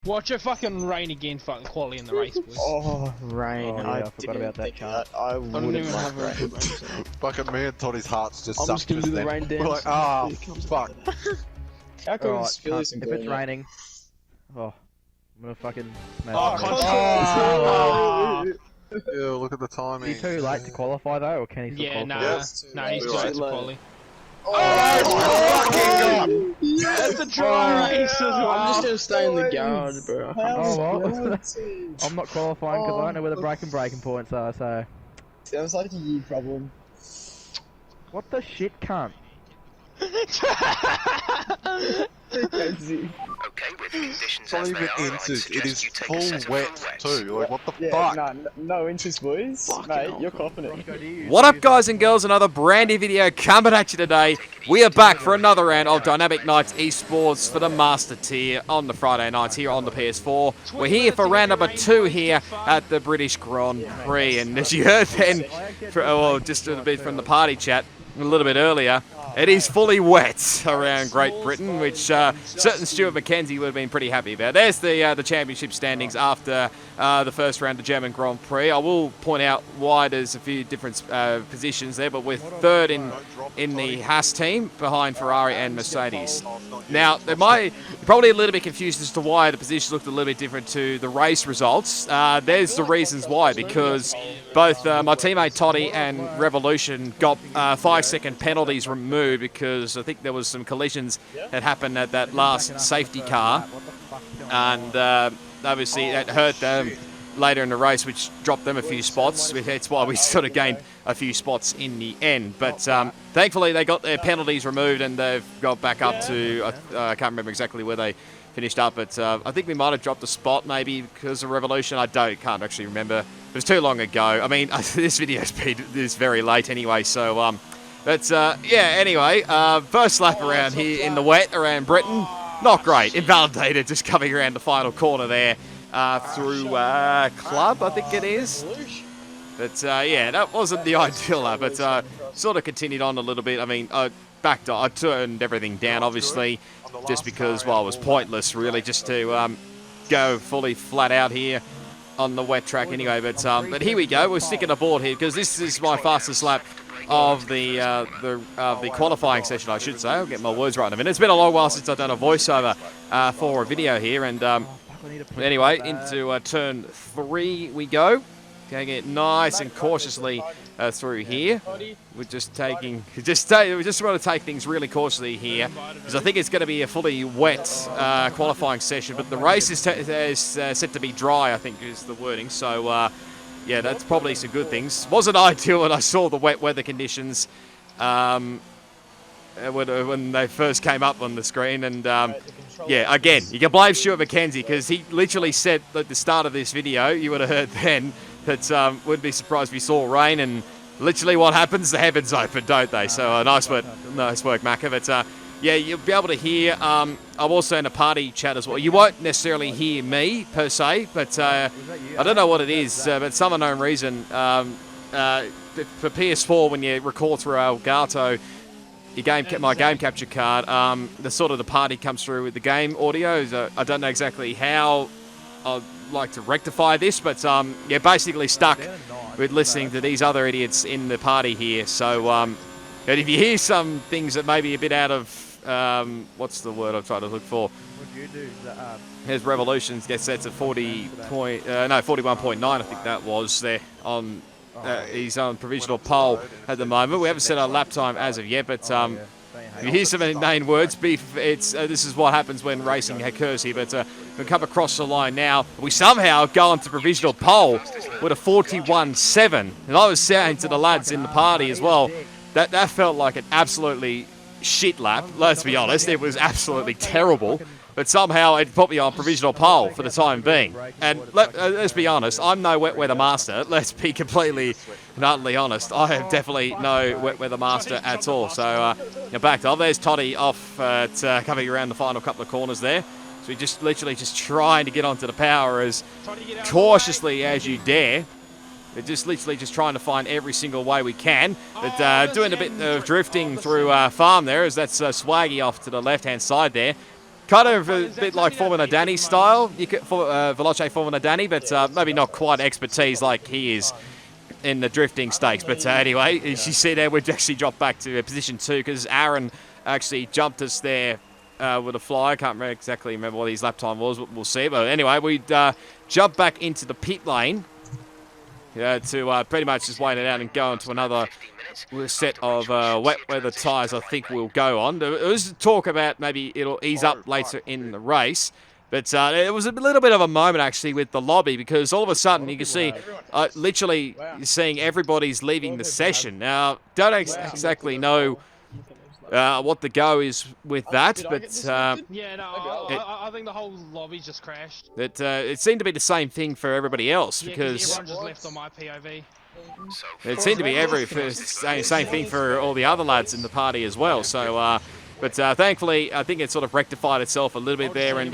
Watch it fucking rain again, fucking quality in the race, boys. Oh, rain. Oh, yeah, I forgot about that chart. I I don't wouldn't even like have a rain. Fucking me and Toddy's hearts just I'm sunk just gonna do the then. rain dance. We're like, ah, Here comes fuck. How come Alright, Philly if it's raining, oh, I'm gonna fucking smash Oh, it. contact. Ew, look at the Is timing. he too late to qualify though, or can he still Yeah, qualify? nah, Yes. nah, he's You're too right. late to quali. Oh, That's a dry race as well. I'm just gonna stay in the garage, bro. Oh well, I'm not qualifying because I don't know where the breaking points are, so... Sounds like a you problem. What the shit, cunt? Crazy. Okay, with conditions It's not as even they are, I'd inches, it suggest is you take a full set of wet full wets. too. Like, what the Yeah, fuck? no interest, boys. Mate, you're confident. What up, guys and girls? Another brand new video coming at you today. We are back for another round of Dynamic Nights Esports for the Master Tier on the Friday nights here on the PS4. We're here for round number 2 here at the British Grand Prix. And as you heard then, just a bit from the party chat a little bit earlier, it is fully wet around Great Britain, which certain Stuart McKenzie would have been pretty happy about. There's the championship standings after the first round of German Grand Prix. I will point out why there's a few different positions there, but we're third in the Haas team behind Ferrari and Mercedes. Now, there might probably a little bit confused as to why the positions looked a little bit different to the race results. There's the reasons why, because both my teammate Toddy and Revolution got 5-second penalties removed because I think there was some collisions that happened at that last safety car, and obviously that hurt them later in the race, which dropped them a few spots. That's why we sort of gained a few spots in the end. But thankfully they got their penalties removed and they've got back up to, I can't remember exactly where they finished up, but I think we might have dropped a spot maybe because of Revolution. Can't actually remember. It was too long ago. I mean, this video's been this very late anyway, so yeah, anyway, first lap around here in the wet around Britain, not great. Invalidated just coming around the final corner there through Club, I think it is. But yeah, that wasn't the ideal lap, but sort of continued on a little bit. I mean, I turned everything down, obviously, just because, well, it was pointless, really, just to go fully flat out here on the wet track anyway. But here we go. We're sticking aboard here because this is my fastest lap of the qualifying session, I should say. I'll get my words right in a minute. It's been a long while since I've done a voiceover for a video here, and anyway, into turn 3 we go. Taking it nice and cautiously through here. We're just taking, we just want to take things really cautiously here because I think it's going to be a fully wet qualifying session, but the race is set to be dry, I think is the wording. So yeah, that's probably some good things. Wasn't ideal when I saw the wet weather conditions when they first came up on the screen, and yeah, again, you can blame Stuart McKenzie because he literally said at the start of this video, you would have heard then, that wouldn't be surprised if you saw rain, and literally what happens, the heavens open, don't they? So nice work, Macca. But yeah, you'll be able to hear, I'm also in a party chat as well. You won't necessarily hear me per se, but I don't know what it is, but some unknown reason, for PS4, when you record through Elgato, my game capture card, the party comes through with the game audio. I don't know exactly how I'd like to rectify this, but yeah, basically stuck with listening to these other idiots in the party here. So and if you hear some things that may be a bit out of what's the word I'm trying to look for? Here's Revolutions gets set to 41.9, I think that was there on. He's on provisional pole at the moment. We haven't set our lap time as of yet, but if you hear some inane words, this is what happens when racing occurs here. But we come across the line now. We somehow go onto provisional pole with a 41.7. And I was saying to the lads in the party as well, that felt like an absolutely shit lap. Let's be honest, it was absolutely terrible. But somehow it put me on provisional pole for the time being. And let's be honest, I'm no wet weather master. Let's be completely and utterly honest. I am definitely no wet weather master at all. So you're back off. There's Toddy off coming around the final couple of corners there. So we just literally just trying to get onto the power as cautiously as you dare. We're just literally just trying to find every single way we can. But doing a bit of drifting through farm there, as that's Swaggy off to the left-hand side there. kind of a bit like Formula Danny style. You could Veloce Formula Danny, but maybe not quite expertise like he is in the drifting stakes. But anyway, as you see there, we've actually dropped back to position 2 because Aaron actually jumped us there with a fly. I can't exactly remember what his lap time was. We'll see. But anyway, we jumped back into the pit lane to pretty much just wait it out and go into another set of wet weather tyres. I think we'll go on. There was talk about maybe it'll ease up later in the race. But it was a little bit of a moment, actually, with the lobby, because all of a sudden you can see literally seeing everybody's leaving the session. Now, don't exactly know what the go is with that, but yeah, no, I think the whole lobby just crashed. It seemed to be the same thing for everybody else, because everyone just left on my POV. It seemed to be same thing for all the other lads in the party as well. So, but thankfully, I think it sort of rectified itself a little bit there, and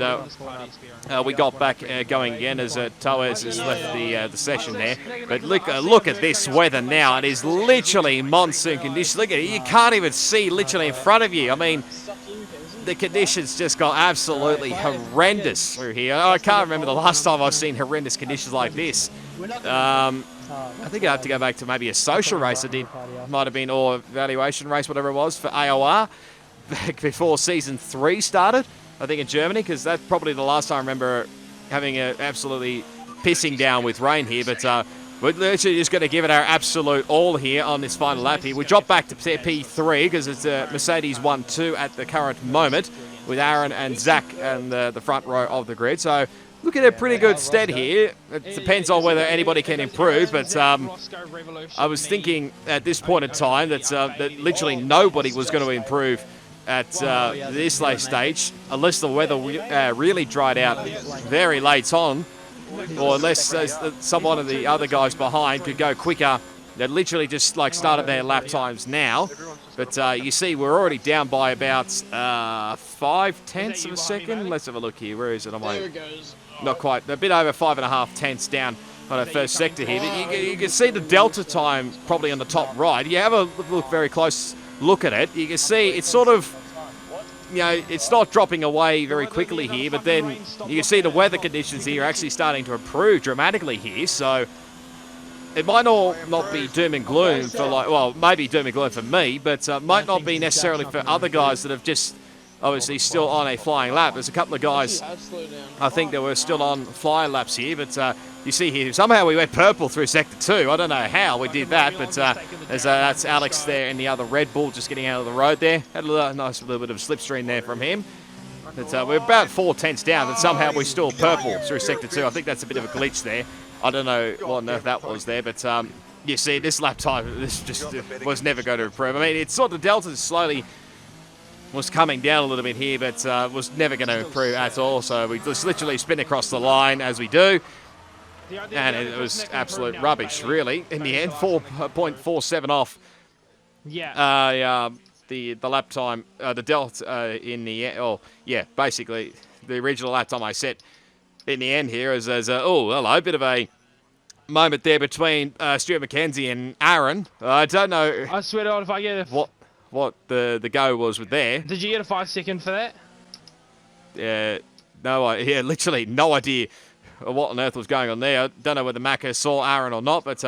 we got back going again as Toez has left the session there. But look at this weather now. It is literally monsoon conditions. Look at it. You can't even see literally in front of you. I mean, the conditions just got absolutely horrendous through here. I can't remember the last time I've seen horrendous conditions like this. I think I have to go back to maybe a social race I did, might have been, or evaluation race, whatever it was, for AOR, back before Season 3 started, I think in Germany, because that's probably the last time I remember having absolutely pissing down with rain here, but we're literally just going to give it our absolute all here on this final lap here. We drop back to P3 because it's Mercedes 1-2 at the current moment with Aaron and Zach and the front row of the grid. So look at a pretty good stead here. It depends on whether anybody can improve, but I was thinking at this point in time that literally nobody was going to improve at this late stage unless the weather really dried out very late on, or unless someone of the other guys behind could go quicker. They literally just like started their lap times now. But you see we're already down by about 5/10 of a second. Let's have a look here. Where is it on my... Not quite. A bit over 5.5 tenths down on our first sector here. But you can see the delta time probably on the top right. You have a look very close look at it. You can see it's sort of, you know, it's not dropping away very quickly here, but then you can see the weather conditions here are actually starting to improve dramatically here. So it might all not be doom and gloom for maybe doom and gloom for me, but might not be necessarily for other guys that have just obviously still on a flying lap. There's a couple of guys I think that were still on flying laps here, but you see here somehow we went purple through sector 2. I don't know how we did that, but that's Alex there in the other Red Bull just getting out of the road there. Had a nice little bit of slipstream there from him. But we're about 4 tenths down, but somehow we're still purple through sector 2. I think that's a bit of a glitch there. I don't know what on earth that was there, but you see this lap time, this just was never going to improve. I mean, it's sort of delta slowly was coming down a little bit here, but was never going to improve at all. So we just literally spin across the line as we do. And it was absolute rubbish, really. In the end, 4.47 off. Yeah. The lap time, the delta in the end. Oh, yeah, basically the original lap time I set in the end here is as oh, hello, bit of a moment there between Stuart McKenzie and Aaron. I don't know. I swear to God, if I get what the go was with there. Did you get a 5 second for that? Literally no idea what on earth was going on there. I don't know whether Macca saw Aaron or not, but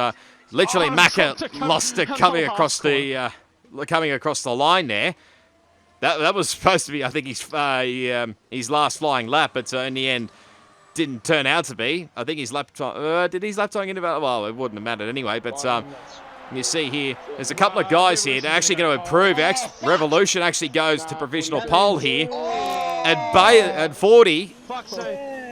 literally Macca lost it coming across the line there. That was supposed to be, I think, his last flying lap, but in the end didn't turn out to be. I think his lap time did his lap time into about, well, it wouldn't have mattered anyway, but you see here, there's a couple of guys here that are actually going to improve. Revolution actually goes to provisional pole here. At 40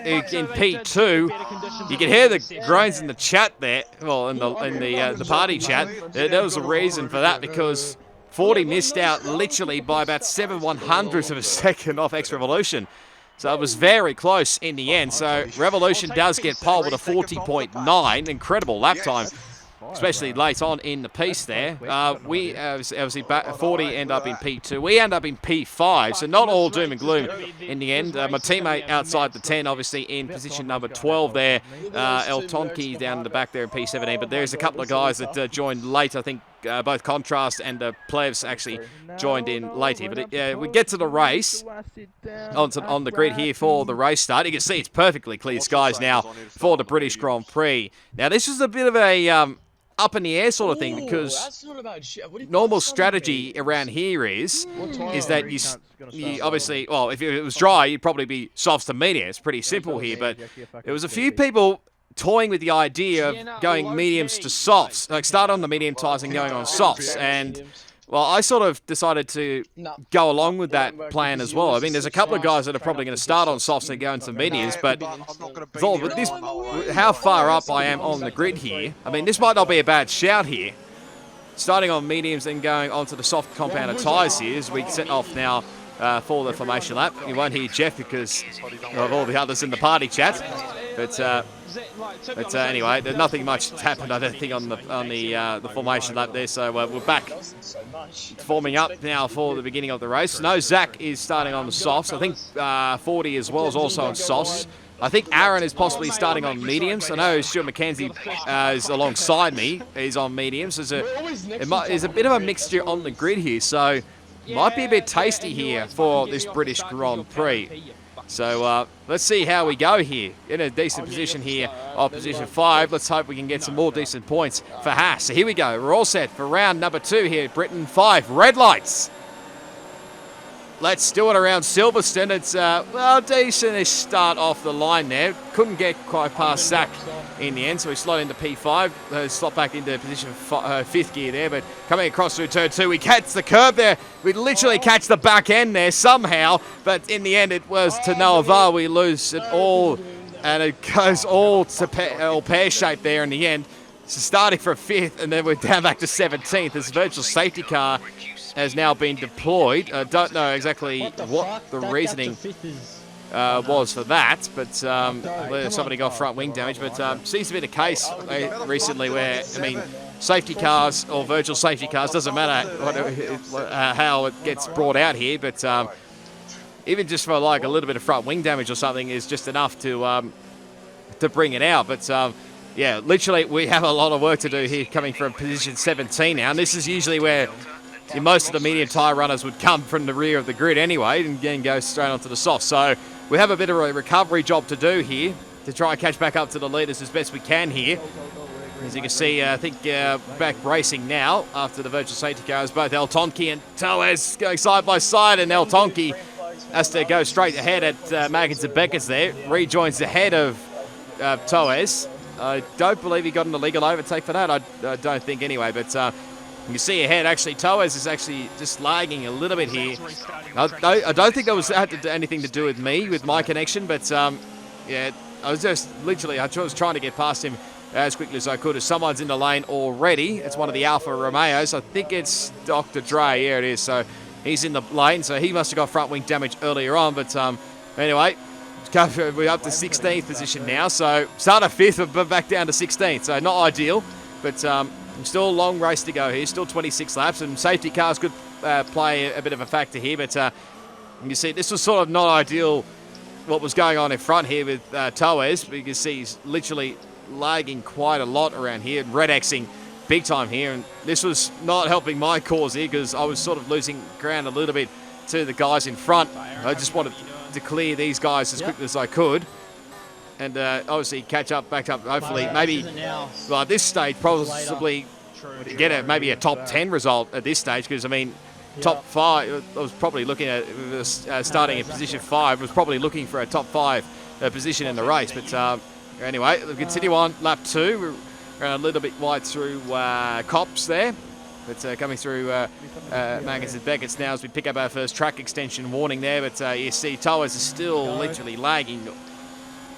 in P2, you can hear the groans in the chat there. Well, in the party chat, there was a reason for that, because 40 missed out literally by about 7/100ths of a second off X Revolution. So it was very close in the end. So Revolution does get pole with a 40.9, incredible lap time. especially late on in the piece there. We obviously 40 end up in P2. We end up in P5, so not all doom and gloom in the end. My teammate outside the 10, obviously in position number 12 there. El Tonki down in the back there in P17, but there's a couple of guys that joined late. I think both Contrast and Plevs actually joined in late here. But we get to the race on the grid here for the race start. You can see it's perfectly clear skies now for the British Grand Prix. Now, this is a bit of a up in the air sort of thing, because normal strategy around here is that you obviously, well, if it was dry, you'd probably be softs to medium. It's pretty simple here, but there was a few people toying with the idea of going mediums to softs, like start on the medium tires and going on softs, and well, I sort of decided to go along with that plan as well. I mean, there's a couple of guys that are probably going to start on softs and go into mediums, but with this, how far up I am on the grid here, I mean, this might not be a bad shout here. Starting on mediums and going onto the soft compounded tyres here as we set off now for the formation lap. You won't hear Jeff because of all the others in the party chat, but anyway, there's nothing much happened, I don't think, on the formation lap there. So we're back forming up now for the beginning of the race. No, Zach is starting on the softs. I think 40 as well is also on softs. I think Aaron is possibly starting on mediums. I know Stuart McKenzie is alongside me. He's on mediums. There's a bit of a mixture on the grid here, so might be a bit tasty here for this British Grand Prix. So let's see how we go here. In a decent position here of position 5. Let's hope we can get some more decent points for Haas. So here we go. We're all set for round number 2 here. Britain 5. Red lights. Let's do it around Silverstone. It's, well, decent-ish start off the line there. Couldn't get quite past Zach in the end, so we slot into P5. Slot back into position 5th gear there, but coming across through turn 2, we catch the curb there. We literally catch the back end there somehow, but in the end it was to no avail. We lose it all, and it goes all to pear-shaped there in the end. So starting from 5th, and then we're down back to 17th. This virtual safety car has now been deployed. I don't know exactly what the reasoning was for that, but somebody got front wing damage. But seems to be the case recently where, I mean, safety cars or virtual safety cars, doesn't matter how it gets brought out here, but even just for like a little bit of front wing damage or something is just enough to bring it out. But yeah, literally we have a lot of work to do here coming from position 17 now, and this is usually where most of the medium tyre runners would come from the rear of the grid anyway and then go straight onto the soft. So we have a bit of a recovery job to do here to try and catch back up to the leaders as best we can here. As you can see, I think back racing now after the virtual safety cars, both El Tonki and Toez going side by side, and El Tonki has to go straight ahead at Magans and Beckett's there, rejoins the head of Toez. I don't believe he got an illegal overtake for that, I don't think anyway, but you can see ahead, actually, Toez is actually just lagging a little bit here. I don't think that had anything to do with me, with my connection, but yeah, I was just literally, I was trying to get past him as quickly as I could, as someone's in the lane already. It's one of the Alfa Romeos. I think it's Dr. Dre. Yeah, it is. So he's in the lane, so he must have got front wing damage earlier on, but anyway, we're up to 16th position now, so start at 5th, but back down to 16th, so not ideal, but still a long race to go here, still 26 laps, and safety cars could play a bit of a factor here, but you see this was sort of not ideal what was going on in front here with Toez, but you can see he's literally lagging quite a lot around here, red Xing big time here, and this was not helping my cause here because I was sort of losing ground a little bit to the guys in front. I just wanted to clear these guys as quickly as I could, and obviously catch up, back up, hopefully, maybe, well, at this stage, possibly get maybe a top 10 result at this stage, because, I mean, top 5, I was probably looking at, starting in position 5, was probably looking for a top 5 position in the race, but anyway, we'll continue on lap 2. We're a little wide wide through Cops there, but coming through Magans and Beckett's now as we pick up our first track extension warning there, but you see Toez is still literally lagging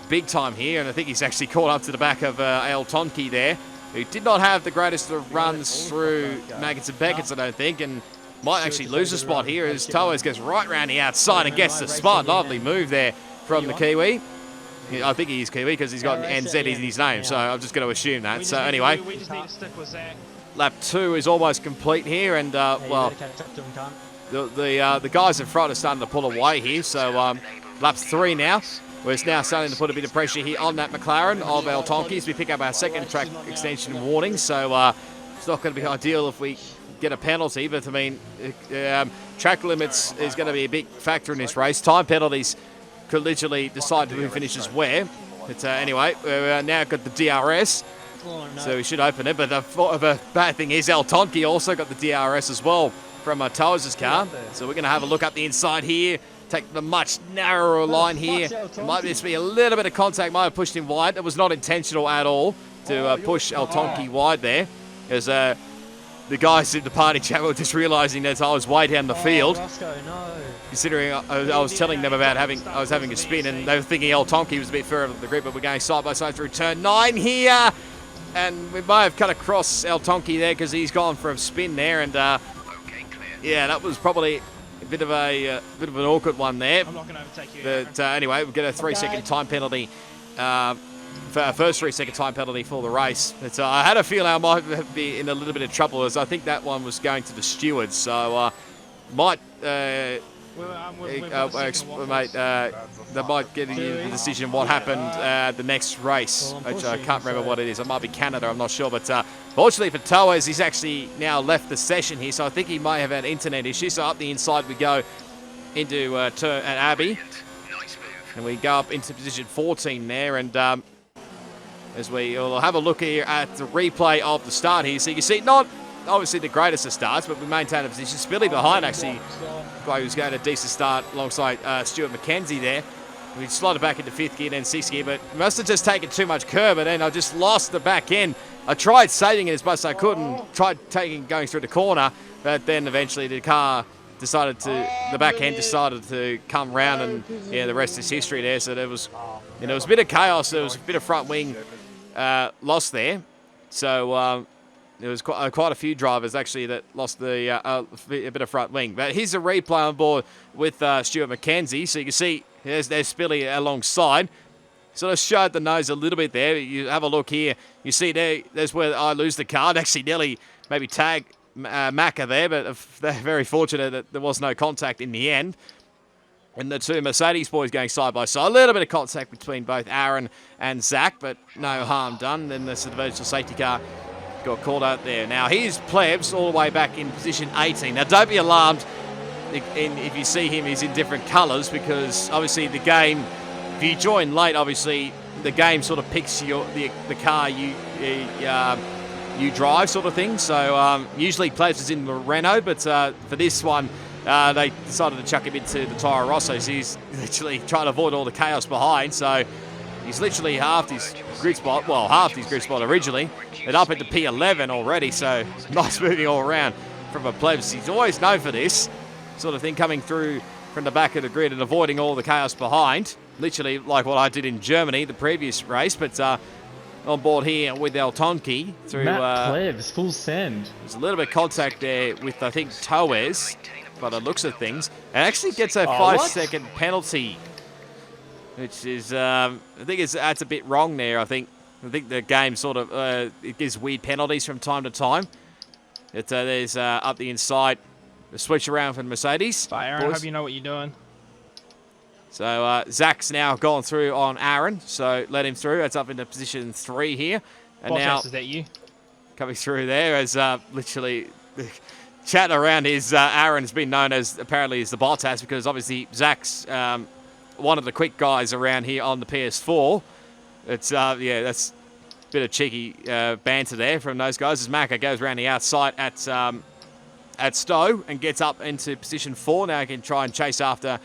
big time here, and I think he's actually caught up to the back of El Tonki there, who did not have the greatest of runs through Magans and Beckett's, I don't think, and might actually lose a spot here as Toez goes right round the outside and gets the spot. Lovely move there from the Kiwi. I think he's Kiwi because he's got an NZ in his name, so I'm just going to assume that. So anyway, we just need to stick with Zach. lap 2 is almost complete here, and well, the guys in front are starting to pull away here. So lap 3 now. We're now starting to put a bit of pressure here on that McLaren of El Tonki as we pick up our second track extension warning. So it's not going to be ideal if we get a penalty, but I mean, track limits is going to be a big factor in this race. Time penalties could literally decide who finishes where. But anyway, we've now got the DRS, so we should open it. But the bad thing is El Tonki also got the DRS as well from Towers' car. So we're going to have a look up the inside here. Take the much narrower line here. Might just be a little bit of contact. Might have pushed him wide. It was not intentional at all to push El Tonki wide there. As the guys in the party chat were just realising that I was way down the field. Considering I was telling them about I was having a spin, and they were thinking El Tonki was a bit further than the grid, but we're going side by side through turn 9 here. And we might have cut across El Tonki there because he's gone for a spin there. And yeah, that was probably a bit of an awkward one there. I'm not going to overtake you. But anyway, we'll get a 3-second time penalty for our first 3-second time penalty for the race. But I had a feeling I might be in a little bit of trouble, as I think that one was going to the stewards. So might they might get the decision what happened the next race, which I can't remember what it is. It might be Canada, I'm not sure. But fortunately for Towers, he's actually now left the session here, so I think he may have had internet issues. So up the inside we go into turn at Abbey, and we go up into position 14 there. And as we'll have a look here at the replay of the start here, so you can see not obviously the greatest of starts, but we maintain a position. Spilly behind, actually, guy who's going a decent start alongside Stuart McKenzie there. We slotted back into 5th gear, then 6th gear, but must have just taken too much curb, and then I just lost the back end. I tried saving it as much as I could and tried going through the corner, but then eventually the car the back end decided to come round, and yeah, the rest is history there. So there was, there was a bit of chaos. There was a bit of front wing loss there. So there was quite a few drivers actually that lost a bit of front wing. But here's a replay on board with Stuart McKenzie. So you can see there's Spilly alongside. Sort of showed the nose a little bit there. You have a look here. You see there's where I lose the card. Actually nearly maybe tag Macca there, but they're very fortunate that there was no contact in the end. And the two Mercedes boys going side by side. A little bit of contact between both Aaron and Zach, but no harm done. Then the virtual safety car got called out there. Now here's Plebs all the way back in position 18. Now don't be alarmed if you see him, he's in different colours, because obviously the game, if you join late, obviously the game sort of picks the car you drive, sort of thing. So usually Plebs is in the Renault, but for this one they decided to chuck him into the Toro Rosso. So he's literally trying to avoid all the chaos behind. So he's literally halved his grid spot. Well, halved his grid spot originally, and up into P11 already. So nice moving all around from a Plebs. He's always known for this sort of thing, coming through from the back of the grid and avoiding all the chaos behind. Literally like what I did in Germany, the previous race. But on board here with El Tonki through Matt Plebs, full send. There's a little bit of contact there with, I think, Towers, by the looks of things, and actually gets a 5-second penalty, which is I think that's a bit wrong there. I think the game sort of it gives weird penalties from time to time. There's up the inside, the switch around for Mercedes. Bye, Aaron. I hope you know what you're doing. So Zach's now gone through on Aaron, so let him through. That's up into position 3 here. And now, is that you? Coming through there as literally chat around his Aaron's been known as apparently as the Bottas, because obviously Zach's one of the quick guys around here on the PS4. It's yeah, that's a bit of cheeky banter there from those guys as Macca goes around the outside at Stowe and gets up into position 4. Now he can try and chase after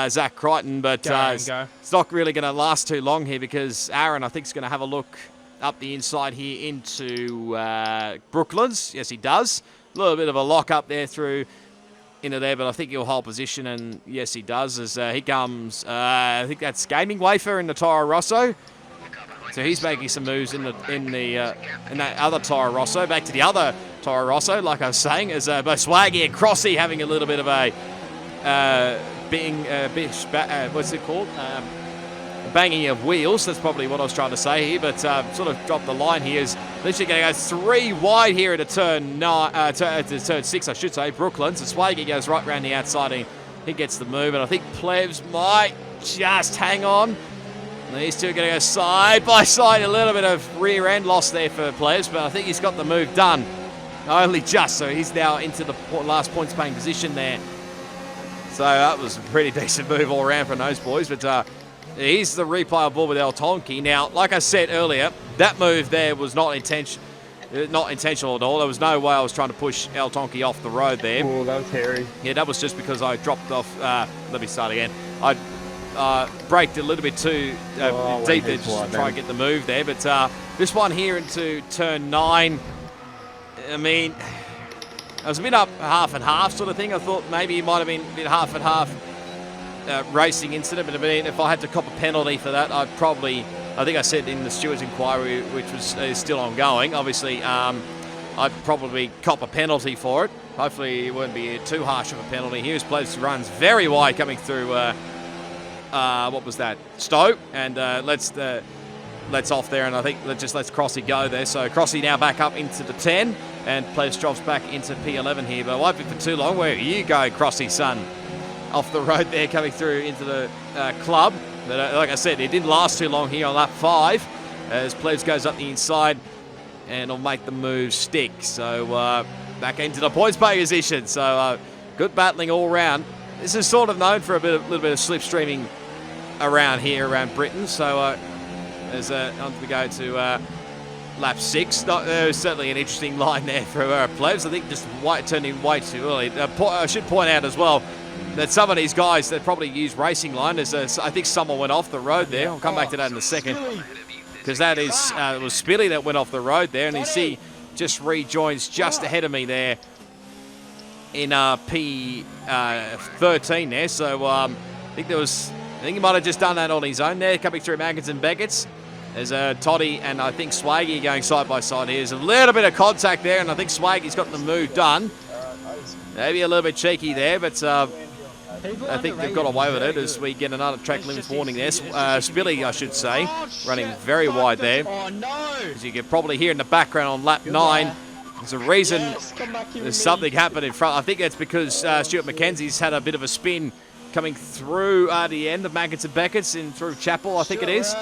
Zach Crichton, but it's not really going to last too long here, because Aaron, I think, is going to have a look up the inside here into Brooklands. Yes, he does. A little bit of a lock up there through into there, but I think he'll hold position, and yes, he does, as he comes, I think that's Gaming Wafer in the Toro Rosso. So he's making some moves in that other Toro Rosso. Back to the other Toro Rosso, like I was saying, as both Swaggy and Crossy having a little bit of a what's it called? banging of wheels. That's probably what I was trying to say here, but sort of dropped the line here. Is literally going to go 3 wide here into turn 6, I should say, Brooklyn. So Swaggy goes right round the outside and he gets the move, and I think Plebs might just hang on. And these two are going to go side by side. A little bit of rear end loss there for Plebs, but I think he's got the move done. Only just, so he's now into the last points paying position there. So that was a pretty decent move all around from those boys, but he's the replay of ball with El Tonki. Now, like I said earlier, that move there was not intentional at all. There was no way I was trying to push El Tonki off the road there. Oh, that was hairy. Yeah, that was just because I dropped off. Let me start again. I braked a little bit too deep there just to try and get the move there. But this one here into turn 9, I mean, I was a bit up half and half sort of thing. I thought maybe it might have been a bit half and half racing incident, but I mean, if I had to cop a penalty for that, I think I said in the steward's inquiry, which is still ongoing, obviously, I'd probably cop a penalty for it. Hopefully it won't be too harsh of a penalty. Here's Plebs runs very wide coming through, what was that? Stowe, and let's off there, and I think lets Crossy go there. So Crossy now back up into the 10, and Plebs drops back into P11 here, but I won't be for too long. Where you go, Crossy, son? Off the road there, coming through into the club. But like I said, it didn't last too long here on lap 5, as Plebs goes up the inside, and will make the move stick. So back into the points pay position. So good battling all round. This is sort of known for little bit of slipstreaming around here, around Britain. So as on we go to lap 6. Certainly an interesting line there for Plebs. I think just turning way too early. I should point out as well that some of these guys that probably use racing line, I think someone went off the road there. I'll come back to that in a second, because that is it was Spilly that went off the road there, and you see just rejoins just ahead of me there in P13 there. So I think he might have just done that on his own there, coming through Maggins and Beckett's. There's Toddy and I think Swaggy going side by side here. There's a little bit of contact there, and I think Swaggy's got the move done. Maybe a little bit cheeky there, but I think they've got away with it as we get another track limits warning there. Spilly, I should say, running very wide there. As you can probably hear in the background on lap 9, there's a reason there's something happened in front. I think that's because Stuart McKenzie's had a bit of a spin coming through the end of Maggins and Beckett's in through Chapel, I think it is.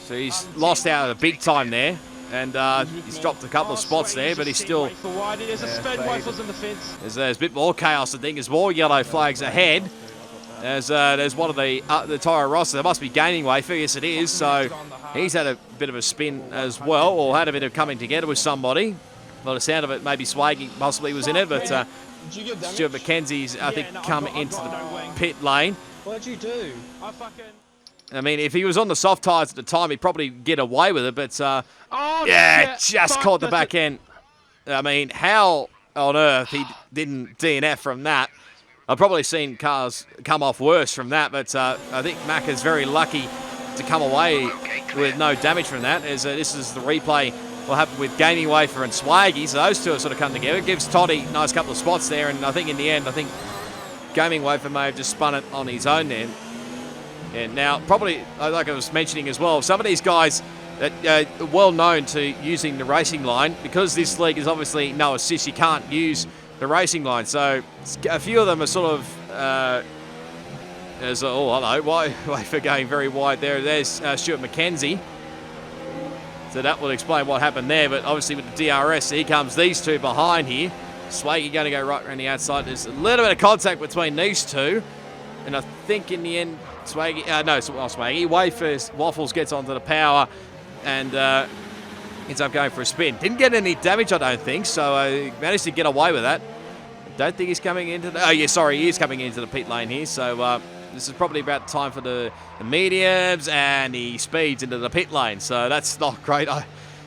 So he's lost out at a big time there. And he's dropped a couple of spots there, but he's still... There's a bit more chaos, I think. There's more yellow flags ahead. There's one of the Tyro Ross. There must be gaining way. Yes, it is. So he's had a bit of a spin as well, or had a bit of coming together with somebody. By the sound of it, maybe Swaggy possibly was in it, but Stuart McKenzie's, I think, come into the pit lane. What'd you do? I mean, if he was on the soft tyres at the time, he'd probably get away with it, but just caught the back end. I mean, how on earth he didn't DNF from that? I've probably seen cars come off worse from that, but I think Macca's very lucky to come away with no damage from that, as this is the replay what happened with Gaming Wafer and Swaggy, so those two have sort of come together. It gives Toddy a nice couple of spots there, and I think in the end, Gaming Wafer may have just spun it on his own then. And now, probably, like I was mentioning as well, some of these guys that are well known to using the racing line, because this league is obviously no assist, you can't use the racing line. So a few of them are sort of, why for going very wide there. There's Stuart McKenzie. So that will explain what happened there. But obviously with the DRS, here comes these two behind here. Swaggy going to go right around the outside. There's a little bit of contact between these two. And I think in the end, Swaggy, Waffles gets onto the power and ends up going for a spin. Didn't get any damage, I don't think, so he managed to get away with that. Don't think he's coming into the... he is coming into the pit lane here, so this is probably about time for the mediums, and he speeds into the pit lane, so that's not great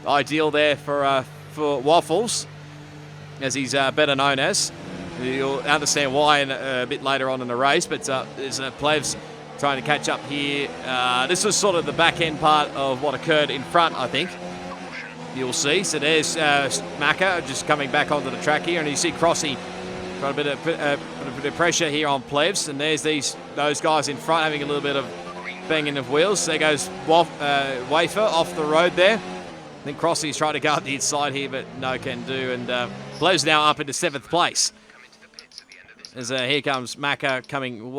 ideal there for Waffles, as he's better known as. You'll understand why a bit later on in the race, but there's Plebs trying to catch up here. This was sort of the back end part of what occurred in front, I think. You'll see. So there's Macca just coming back onto the track here, and you see Crossy trying a bit of pressure here on Plebs, and there's those guys in front having a little bit of banging of wheels. There goes Wafer off the road there. I think Crossy's trying to go up the inside here, but no can do. And Blow's now up into 7th place. As here comes Macca coming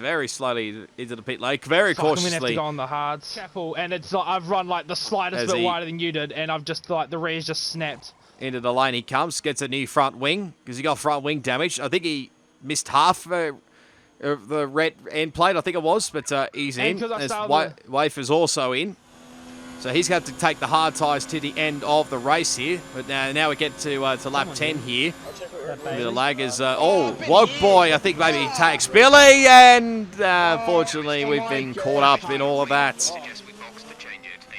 very slowly into the pit lane, very cautiously. I'm gonna have to go on the hards. Careful, and it's like I've run like the slightest bit wider than you did, and I've just like the rear's just snapped. Into the lane he comes, gets a new front wing because he got front wing damage. I think he missed half of the red end plate, I think it was, but he's in. As Wafer's also in. So he's going to take the hard tyres to the end of the race here. But now we get to lap 10 here. The lag is, Woke Boy, I think maybe he takes Billy, and unfortunately we've been caught up in all of that.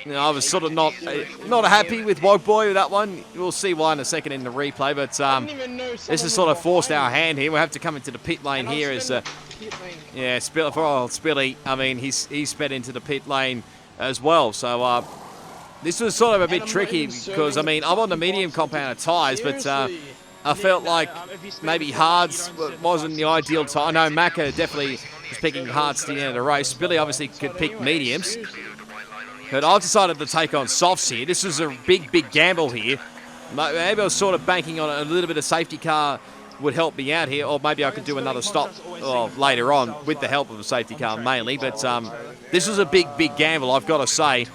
You know, I was sort of not happy with Woke Boy with that one. We'll see why in a second in the replay, but this has sort of forced our hand here. We'll have to come into the pit lane here as, yeah, for old Spilly, I mean, he's sped into the pit lane as well. So this was sort of a bit tricky because, I mean, I'm on the medium compounded tyres, but I felt like maybe hards wasn't the ideal time. I know Macca definitely was picking hards to the end of the race. Billy obviously could pick mediums. But I've decided to take on softs here. This is a big gamble here. Maybe I was sort of banking on a little bit of safety car would help me out here, or maybe I could do another stop later on with the help of a safety car mainly. But this was a big gamble, I've got to say.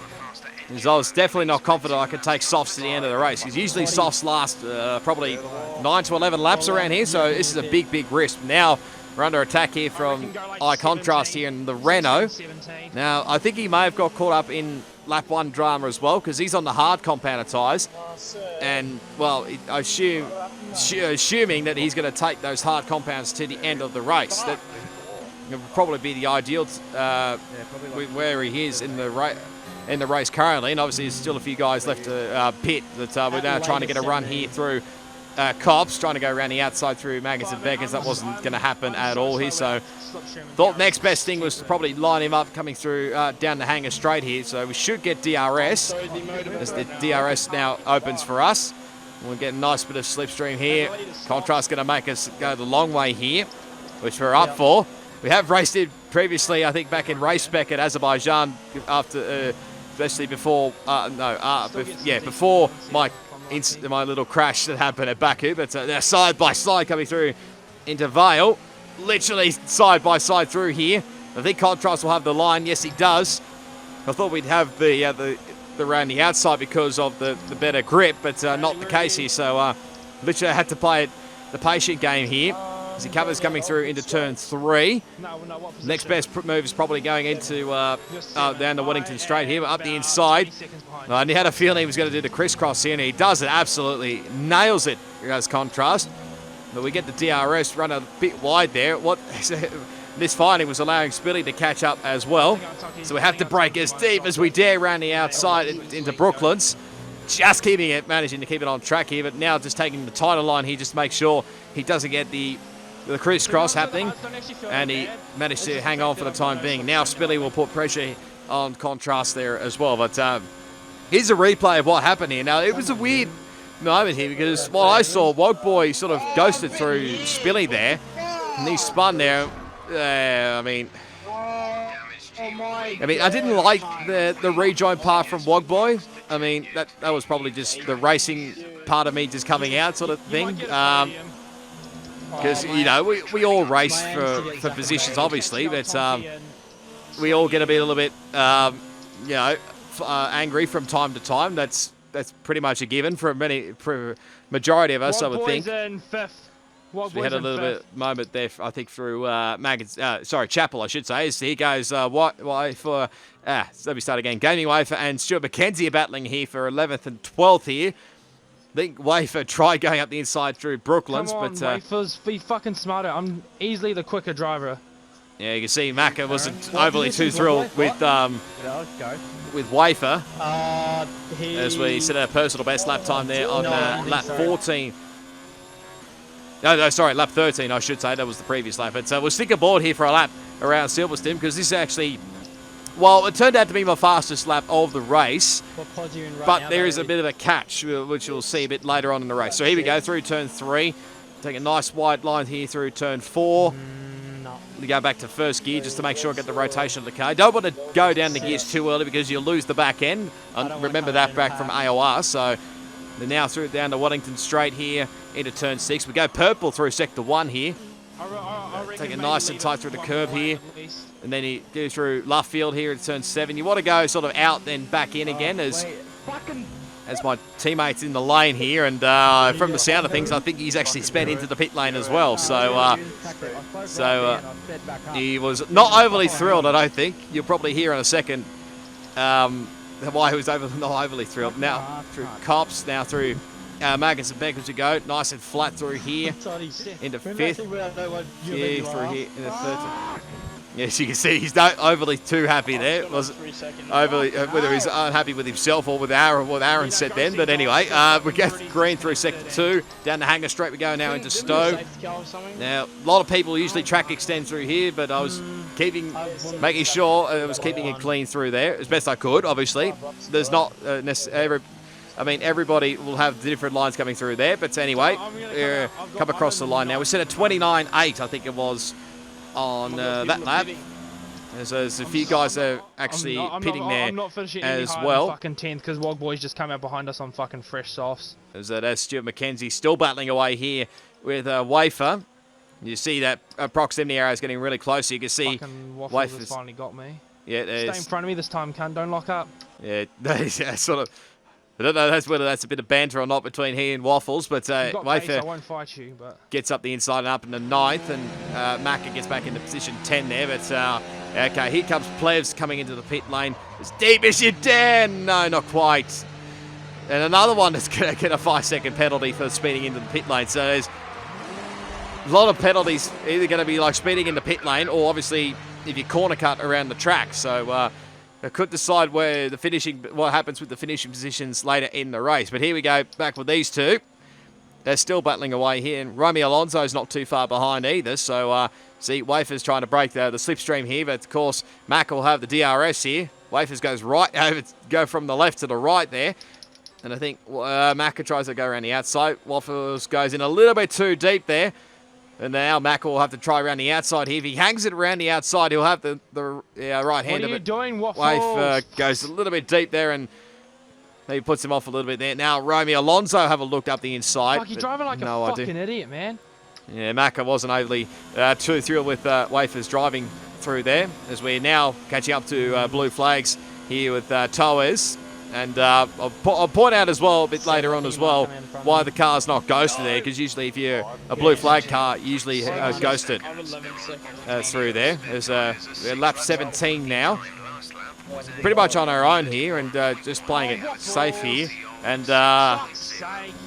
Because I was definitely not confident I could take softs to the end of the race. Because usually softs last probably 9 to 11 laps around here, so this is a big risk. Now we're under attack here from Eye Contrast here in the Renault. Now, I think he may have got caught up in lap 1 drama as well, because he's on the hard compounded tyres. And, well, assuming that he's going to take those hard compounds to the end of the race. That would probably be the ideal where he is in the race currently. And obviously there's still a few guys left to pit that we're now trying to get a run here through Cops, trying to go around the outside through Maggins and Beckers. That wasn't going to happen at all here, so thought next best thing was to probably line him up coming through down the hanger straight here. So we should get DRS as the DRS now opens for us. We'll get a nice bit of slipstream here. Contrast going to make us go the long way here, which we're up for. We have raced it previously, I think, back in race spec at Azerbaijan after, especially before, before my little crash that happened at Baku. But now side by side coming through into Vale, literally side by side through here. I think Contrast will have the line. Yes, he does. I thought we'd have the around the outside because of the better grip, but not the case here. So literally I had to play the patient game here. As he covers coming through into turn 3. Next best move is probably going into down the Wellington straight here, up the inside. I had a feeling he was going to do the crisscross here, and he does it, absolutely nails it as Contrast. But we get the DRS run a bit wide there. What this finding was allowing Spilly to catch up as well. So we have to break as deep as we dare around the outside into Brooklands. Just managing to keep it on track here, but now just taking the tighter line here, just make sure he doesn't get the crisscross happening, and he managed to hang on for the time being. Now Spilly will put pressure on Contrast there as well. But here's a replay of what happened here. Now, it was a weird moment here because what I saw, Woke Boy sort of ghosted through Spilly there, and he spun there. I mean, I didn't like the rejoin part from Woke Boy. I mean, that was probably just the racing part of me just coming out sort of thing. Because, you know, we all race for positions, obviously, but we all get a little bit, angry from time to time. That's pretty much a given for majority of us, I would think. We had a little bit moment there, I think, through Chapel, I should say. As here goes Wafer. Let me start again. Gaming Wafer and Stuart McKenzie are battling here for 11th and 12th here. I think Wafer tried going up the inside through Brooklands, but Wafer's be fucking smarter. I'm easily the quicker driver. Yeah, you can see Macca wasn't overly too thrilled with Wafer. As we set a personal best lap time there on lap 14. No, sorry, lap 13, I should say. That was the previous lap. But we'll stick aboard here for a lap around Silverstone because this actually, well, it turned out to be my fastest lap of the race, but there is a bit of a catch, which you'll see a bit later on in the race. So here we go, through turn 3. Take a nice wide line here through turn 4. go back to first gear just to make sure I get the rotation of the car. Don't want to go down the gears too early because you'll lose the back end. Remember that back from AOR. So they're now through down to Waddington Straight here into turn 6. We go purple through sector 1 here. Take it nice and tight through the curb here. And then you go through Luffield here at turn 7. You want to go sort of out then back in again as my teammate's in the lane here. And from the sound of things, I think he's actually sped into the pit lane as well. So he was not overly thrilled, I don't think. You'll probably hear in a second why he was not overly thrilled. Now through Cops, now through Magnus and Beck as we go. Nice and flat through here into 5th. Yeah, through here into 13th. Yes, you can see he's not overly too happy there. Was overly whether he's unhappy with himself or with what Aaron said then. But anyway, we get green through sector 2. Down the Hanger Straight we go now into Stowe. Now, a lot of people usually track extend through here, but I was making sure I was keeping it clean through there as best I could, obviously. There's not necessarily... I mean, everybody will have different lines coming through there. But anyway, come across the line now. We set a 29.8, I think it was, on that lap. There's a few guys that are actually pitting there as well. Fucking 10th because Wog Boys just come out behind us on fucking fresh softs. There's Stuart McKenzie still battling away here with Wafer. You see that proximity area is getting really close. You can see Waffles has finally got me. Yeah, stay in front of me this time, cunt. Don't lock up. Yeah, sort of. I don't know whether that's a bit of banter or not between he and Waffles, but Wafer I won't fight you, but gets up the inside and up in the 9th, and Macca gets back into position 10 there. But okay, here comes Plevs coming into the pit lane as deep as you dare. No, not quite. And another one that's going to get a 5-second penalty for speeding into the pit lane. So there's a lot of penalties either going to be like speeding in the pit lane, or obviously if you corner cut around the track. So it could decide what happens with the finishing positions later in the race. But here we go, back with these two. They're still battling away here, and Romy Alonso's not too far behind either. So, see, Wafer's trying to break the slipstream here, but of course, Mac will have the DRS here. Wafers goes right over, go from the left to the right there. And I think Macca tries to go around the outside. Waffles goes in a little bit too deep there. And now Mac will have to try around the outside here. If he hangs it around the outside, he'll have the right hand of it. What are you doing, Waffles? Wafe goes a little bit deep there, and he puts him off a little bit there. Now Romy Alonso have a look up the inside. Fuck, you're driving like a fucking idiot, man. Yeah, Macca wasn't overly too thrilled with Wafers driving through there, as we're now catching up to blue flags here with Toes. And I'll point out as well a bit later on as well why the car's not ghosted there, because usually if you're a blue flag car, usually ghosted through there. There's we're lap 17 now, pretty much on our own here, and just playing it safe here. And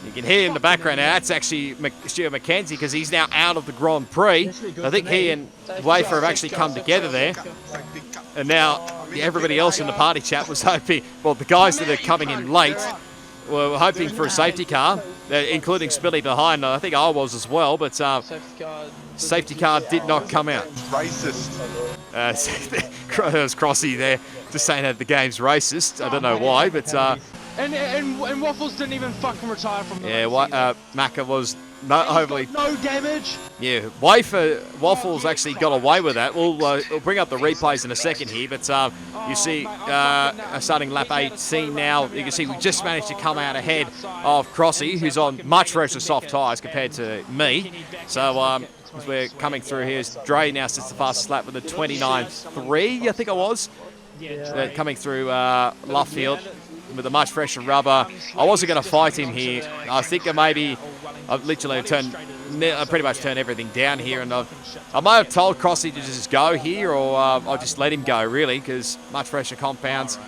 you can hear in the background now, that's actually Stuart McKenzie, because he's now out of the Grand Prix. I think he and Wafer have actually come together there. And now everybody else in the party chat was hoping, well, the guys that are coming in late were hoping for a safety car, including Spilly behind. I think I was as well, but safety car did not come out. Racist. There's Crossy there, just saying that the game's racist. I don't know why, but... And Waffles didn't even fucking retire from the race. Macca was not overly... No damage! Yeah, Waffles actually got away with that. We'll bring up the replays in a second here, but you see, starting lap 18 now, you can see we just managed to come out ahead of Crossy, who's on much fresher soft tyres compared to me. So as we're coming through here, Dre now sits the fastest lap with a 29.3, I think it was. Coming through Luffield with a much fresher rubber. I wasn't going to fight him here. I think maybe I've literally pretty much turned everything down here, and I might have told Crossy to just go here, or I'll just let him go really, because much fresher compounds.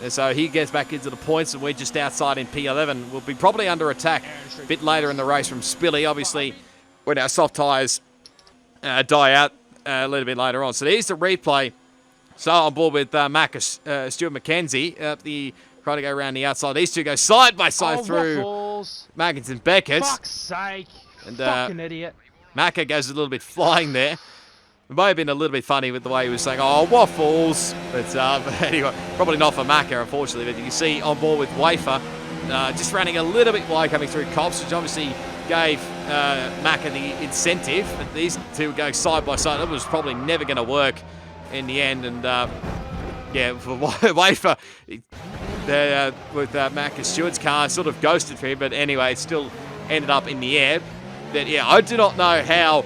And so he gets back into the points, and we're just outside in P11. We'll be probably under attack a bit later in the race from Spilly, obviously, when our soft tyres die out a little bit later on. So here's the replay. So on board with Stuart McKenzie, trying to go around the outside. These two go side by side through Maggins and Beckett. Fuck's sake. And fucking idiot. Macca goes a little bit flying there. It may have been a little bit funny with the way he was saying, oh, Waffles. But anyway, probably not for Macca, unfortunately. But you can see on board with Wafer, just running a little bit wide coming through Cops, which obviously gave Macca the incentive. But these two were going side by side. It was probably never going to work in the end. And yeah, for Wafer, with Macca Stewart's car, sort of ghosted for him. But anyway, it still ended up in the air. But yeah, I do not know how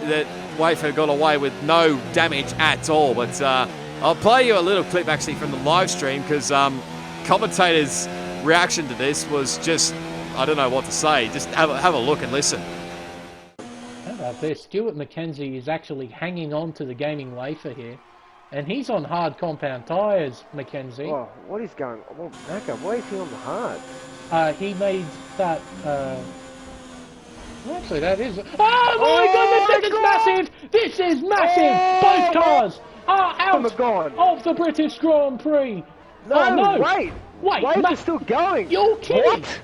that Wafer got away with no damage at all. But I'll play you a little clip actually from the live stream because commentators' reaction to this was just, I don't know what to say. Just have a look and listen. How about this? Stuart McKenzie is actually hanging on to the gaming wafer here. And he's on hard compound tyres, McKenzie. Oh, what is going on? Well, Macca, why is he on the hard? He made that, actually that is... Oh my goodness, this is massive! This is massive! Both cars are out of the British Grand Prix. No, wait! Wafer's still going! You're kidding! What?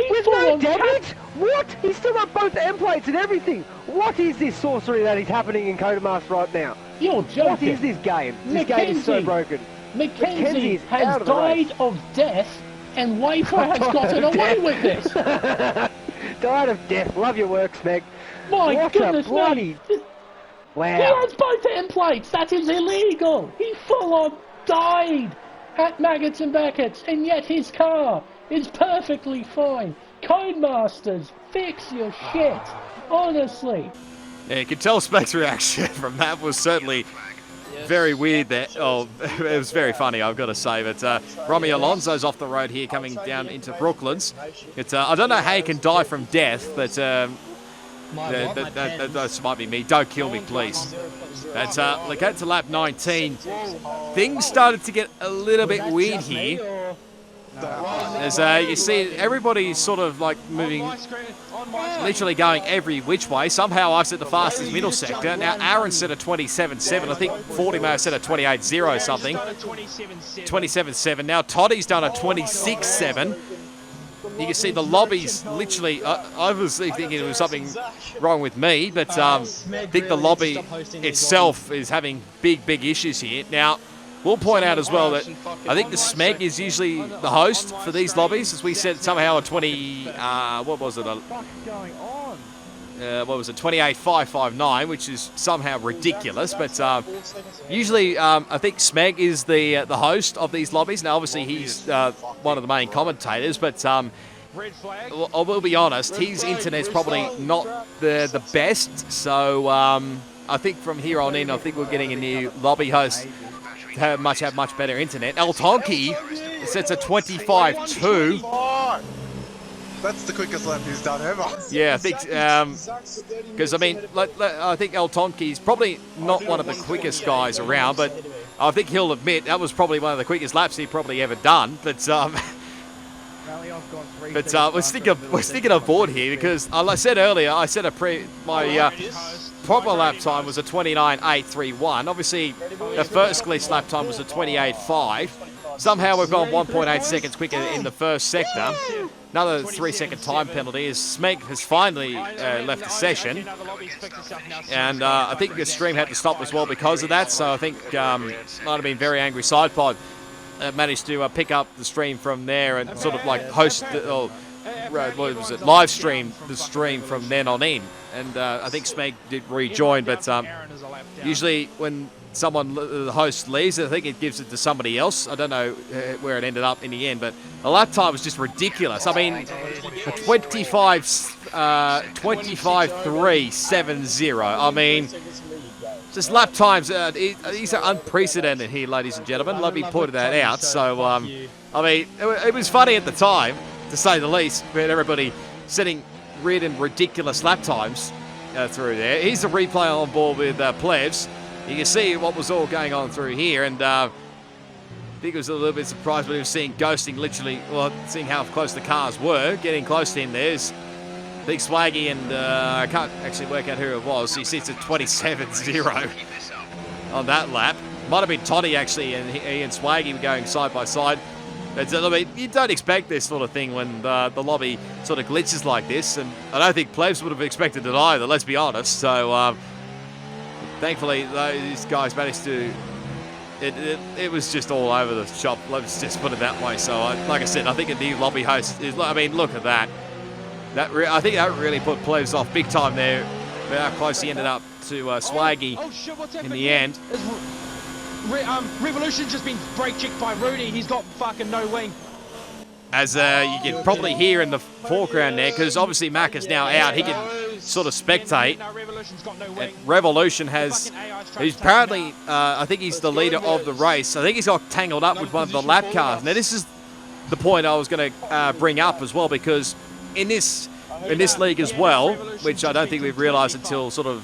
With no damage? What? He's still got both end plates and everything! What is this sorcery that is happening in Codemaster right now? You're joking! What is this game? This game is so broken. McKenzie has died of death, and Wafer has gotten away with this! Died of death. Love your work, Smeg. My goodness me! Wow. He has both end plates! That is illegal! He full-on died at Maggots and Beckets, and yet his car is perfectly fine. Codemasters, fix your shit. Honestly. Yeah, you could tell Smeg's reaction from that was certainly very weird there. Oh, it was very funny, I've got to say. But Romy Alonso's off the road here, coming down into Brooklands. I don't know how you can die from death, but that might be me. Don't kill me, please. But look at to lap 19. Things started to get a little bit weird here. As you see, everybody's sort of like moving, literally going every which way. Somehow I've set the fastest middle sector. Now Aaron set a 27.7. I think 40 may have set a 28.0 something. 27.7. Now Toddy's done a 26.7. You can see the lobby's literally, I was thinking it was something wrong with me, but I think the lobby itself is having big issues here. Now, we'll point out as well that I think the Smeg is usually the host for these lobbies, as we said somehow a 20, what was it? What was it? 28.559, which is somehow ridiculous. But usually, I think Smeg is the host of these lobbies. Now, obviously, he's one of the main commentators, but I will be honest, his internet's probably not the best. So I think from here on in, I think we're getting a new lobby host to have much better internet. El Tonki sets a 25.2. That's the quickest lap he's done ever. Yeah, I think, because I mean, I think El Tonki's probably not one of the quickest guys around, but I think he'll admit that was probably one of the quickest laps he probably ever done. But we're sticking a board here because, like I said earlier, I said my proper lap time was a 29.831. Obviously, the first glitch lap time was a 28.5. Somehow we've gone 1.8 seconds quicker in the first sector. Another 3-second time penalty as Smeg has finally left the session. And I think the stream had to stop as well because of that. So I think might have been very angry SidePod managed to pick up the stream from there and sort of like host what was it, live stream the stream from then on in. And I think Smeg did rejoin, but usually when the host leaves, I think it gives it to somebody else. I don't know where it ended up in the end, but the lap time was just ridiculous. I mean, 25.370. I mean, just lap times, these are unprecedented here, ladies and gentlemen. Let me put that out. So, I mean, it was funny at the time, to say the least, with everybody setting weird and ridiculous lap times through there. Here's the replay on board with Plebs. You can see what was all going on through here, and I think it was a little bit surprised when he was seeing ghosting literally, well, seeing how close the cars were, getting close to him. There's Big Swaggy, and I can't actually work out who it was. He sits at 27.0 on that lap. Might have been Toddy, actually, and he and Swaggy were going side by side. But, I mean, you don't expect this sort of thing when the lobby sort of glitches like this, and I don't think Plebs would have expected it either, let's be honest. So, thankfully, these guys managed to... It was just all over the shop. Let's just put it that way. So, like I said, I think a new lobby host is... I mean, look at that. I think that really put Plebs off big time there. How close he ended up to Swaggy in the end. Revolution's just been brake checked by Rudy. He's got fucking no wing. As you can probably hear in the foreground there, because obviously Mac is now out. He can sort of spectate. And Revolution he's apparently, I think he's the leader of the race. I think he's got tangled up with one of the lap cars. Now this is the point I was going to bring up as well, because in this league as well, which I don't think we've realised until sort of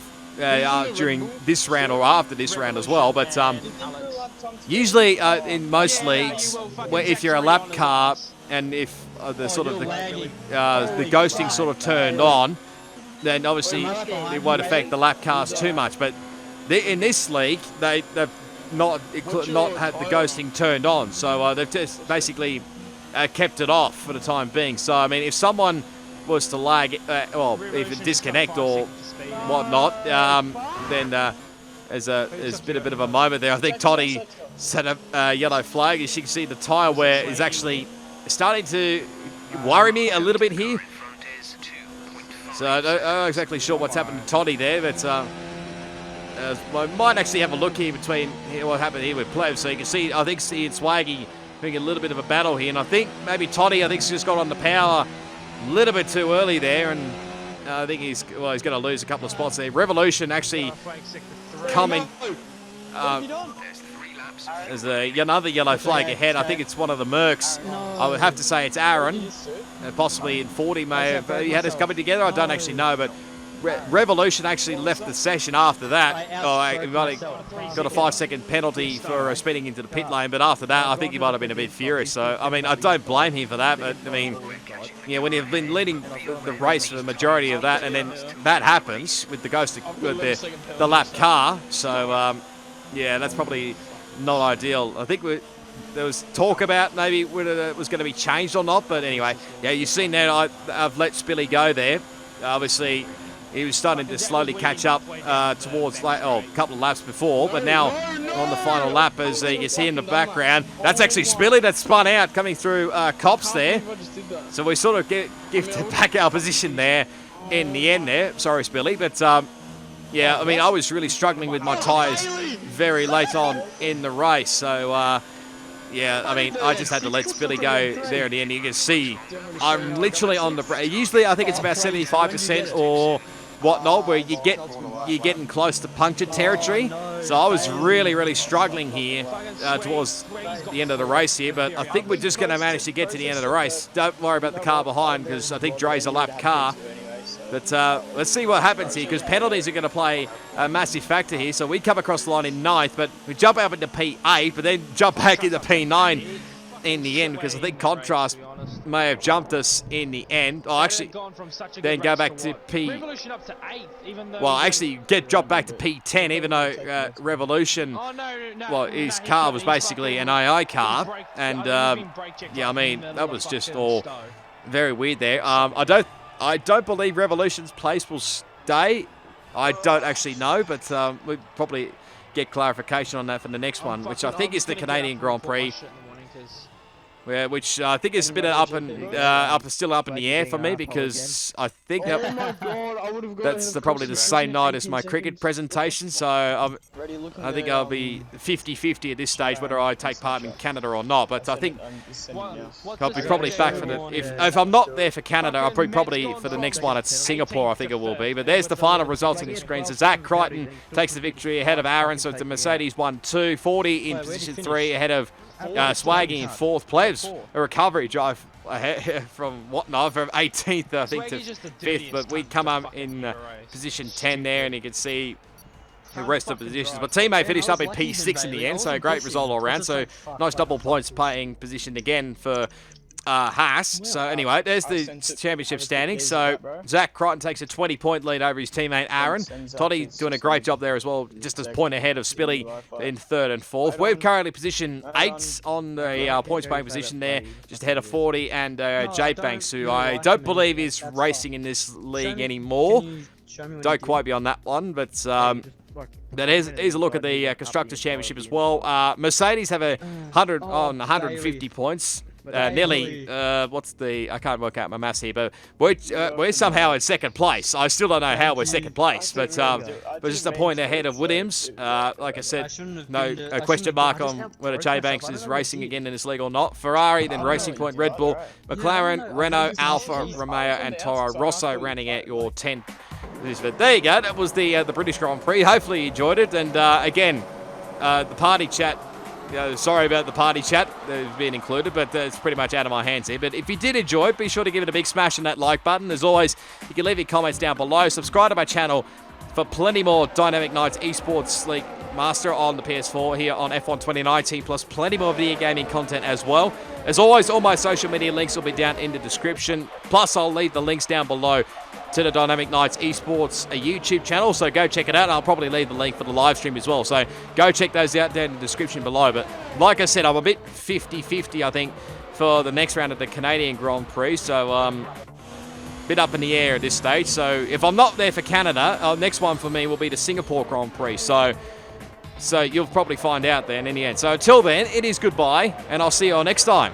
during this round or after this round as well, but usually in most leagues, if you're a lap car and if the ghosting sort of turned on, then obviously it won't affect the lap cars too much. But in this league, they've not had the ghosting turned on, so they've just basically kept it off for the time being. So I mean, if someone was to lag, if it disconnect or whatnot, then there's been a bit of a moment there. I think Toddy set a yellow flag. As you can see, the tyre wear is actually starting to worry me a little bit here. So I'm not exactly sure what's happened to Toddy there, but I might actually have a look here between what happened here with Pleb. So you can see, I think he and Swaggy having a little bit of a battle here, and I think maybe Toddy, he's just got on the power a little bit too early there, and I think he's going to lose a couple of spots there. Revolution actually coming. There's another yellow flag ahead. I think it's one of the Mercs. I would have to say it's Aaron. Possibly in 40 may have he had us coming together. I don't actually know, but Revolution actually left the session after that. He might have got a 5-second penalty for speeding into the pit lane, but after that, I think he might have been a bit furious. So, I mean, I don't blame him for that, but, I mean, yeah, when you've been leading the race for the majority of that, and then that happens with the the lap car, so, yeah, that's probably not ideal. I think there was talk about maybe whether it was going to be changed or not, but anyway, yeah, you've seen that I've let Spilly go there. Obviously, he was starting to slowly catch up towards a couple of laps before, but now on the final lap, as you can see in the background, that's actually Spilly that spun out coming through Cops there. So we sort of gifted back our position there in the end there. Sorry, Spilly, but yeah, I mean, I was really struggling with my tyres very late on in the race, so yeah, I mean, I just had to let Spilly go there at the end. You can see I'm literally on the usually I think it's about 75% or whatnot, where you're getting close to puncture territory. So I was really struggling here towards the end of the race here, but I think we're just going to manage to get to the end of the race. Don't worry about the car behind, because I think Dre's a lap car. But let's see what happens here, because penalties are going to play a massive factor here. So we come across the line in 9th, but we jump up into P8, but then jump back into P9 in the end, because I think Contrast may have jumped us in the end. Oh, actually, then go back to drop back to P10, even though Revolution, well, his car was basically an AI car, and yeah, I mean, that was just all very weird there. I don't believe Revolution's place will stay. I don't actually know, but we'll probably get clarification on that for the next one, which I think is the Canadian Grand Prix. Which I think is a bit still up in the air for me, because I think that's probably the same night as my cricket presentation. So I think I'll be 50-50 at this stage whether I take part in Canada or not. But I think I'll be probably back for if I'm not there for Canada, I'll be probably for the next one at Singapore. I think it will be. But there's the final results on the screen. So Zach Crichton takes the victory ahead of Aaron. So it's the Mercedes 1-2, 40 in position 3 ahead of Swaggy in 4th. Plebs, a recovery drive from 18th, I think, to 5th, but we come up in position 10 there, and you can see the rest of the positions. But teammate finished up in P6 in the end, so a great result all around. So nice double points playing position again for Haas. So anyway, there's the championship standings. So Zach Crichton takes a 20-point lead over his teammate Aaron. Toddy doing a great job there as well, just a point ahead of Spilly in 3rd and 4th. We're currently position 8 on the points playing position there, just ahead of 40 and Jay Banks, who I don't believe is racing in this league anymore. Don't quite be on that one, but here's a look at the Constructors Championship as well. Mercedes have 150 points. nearly, what's the, I can't work out my maths here, but we're somehow in second place. I still don't know how we're second place, but just a point ahead of Williams. Like I said, no question mark on whether J Banks is racing again in this league or not. Ferrari, then Racing Point, Red Bull, McLaren, Renault, Alfa Romeo, and Toro Rosso rounding out your 10. But there you go. That was the British Grand Prix. Hopefully you enjoyed it. And again, the party chat. Sorry about the party chat that's been included, but it's pretty much out of my hands here. But if you did enjoy it, be sure to give it a big smash on that like button. As always, you can leave your comments down below. Subscribe to my channel for plenty more Dynamic Knights Esports League Master on the PS4 here on F1 2019, plus plenty more video gaming content as well. As always, all my social media links will be down in the description. Plus, I'll leave the links down below to the Dynamic Knights Esports YouTube channel, so go check it out, and I'll probably leave the link for the live stream as well, so go check those out down in the description below. But like I said, I'm a bit 50-50, I think, for the next round of the Canadian Grand Prix, so bit up in the air at this stage. So if I'm not there for Canada, next one for me will be the Singapore Grand Prix, so you'll probably find out then in the end. So until then, it is goodbye, and I'll see you all next time.